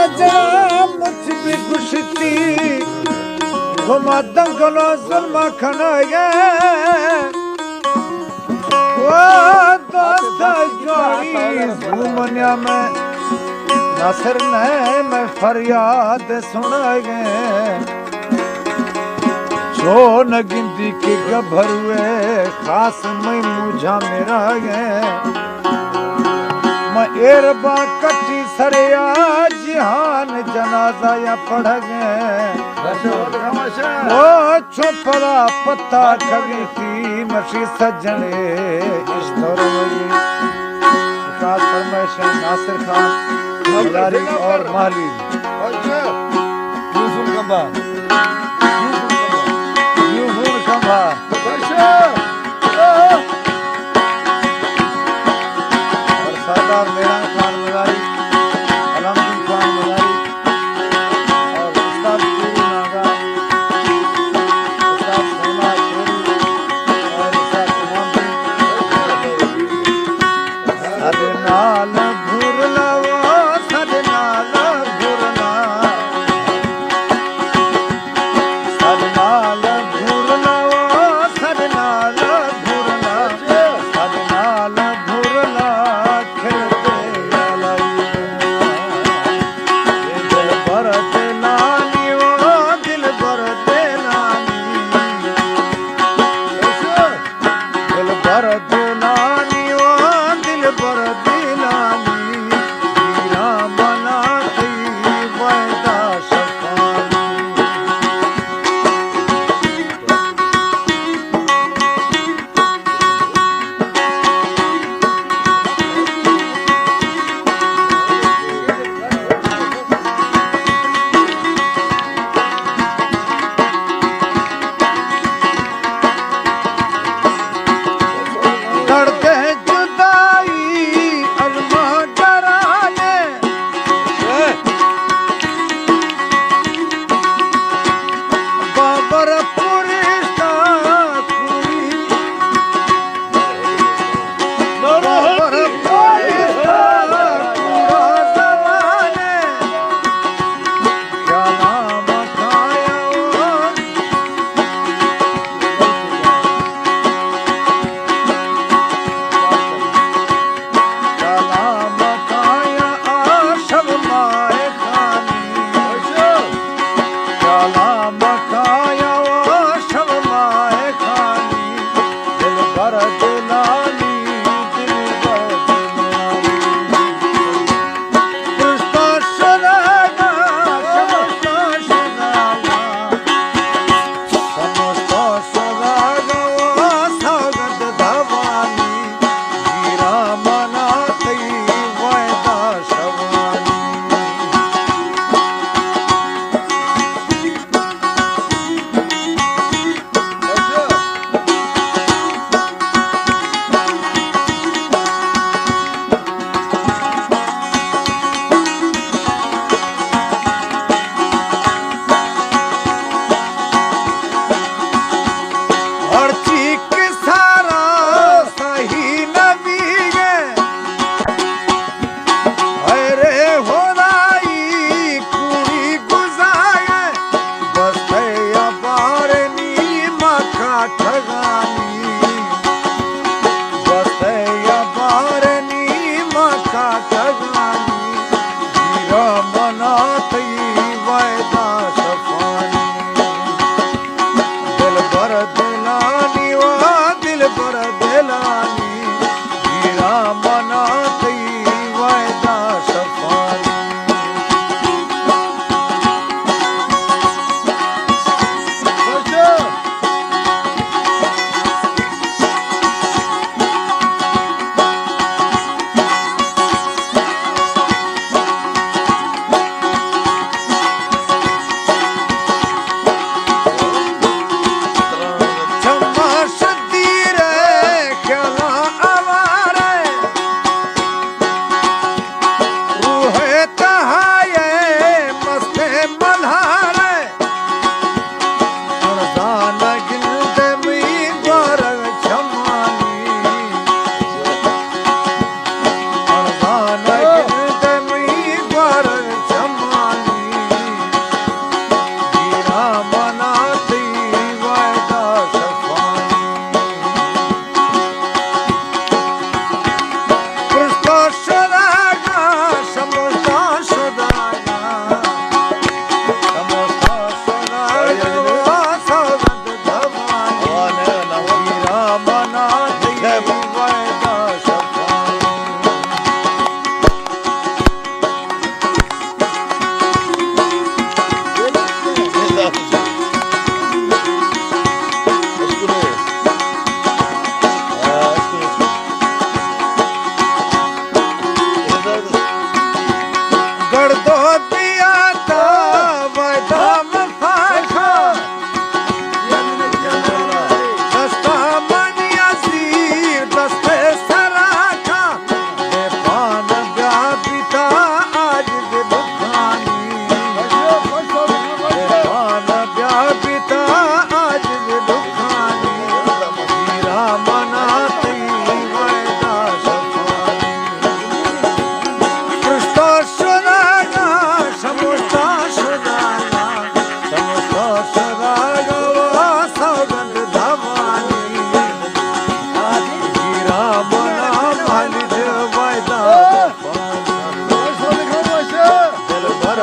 सजना मुझ भी गुशती घुमा दंगलो जुल्मा खनाए वो दोस्त जोड़ी घूमनिया में नासिर ने मैं फरियाद सुनाए जो न गिनती के गभरुए खास मैं मुझा मेरा मैं एरबा कटी सरिया जिहान जनाजा या पढ़ गए वो चुपड़ा पत्ता खगी थी मशी सजने इस दौर में विकास परमेश्वर नासिर खान मदारी और माली यूसुफ कंबा और सरदार मेरा खान मदारी अलमदीन खान मदारी और उस्ताद पूरी नागा उस्ताद सोना शेरू और उस्ताद सदनाल भूरला वो सदनाल भूरला सदनाल कर दो दिया था वादा वफा दस्ता मनिया सी दस्ते सरा का दे पान ब्या पिता आज दे दुखानी दे पान ब्या पिता आज दे दुखानी हीरा मनाती वादा सफानी कृष्ण सुरागा समुद्र सुरागा सौगंध धवानी आज हीरा मना मालिक वादा दिल भर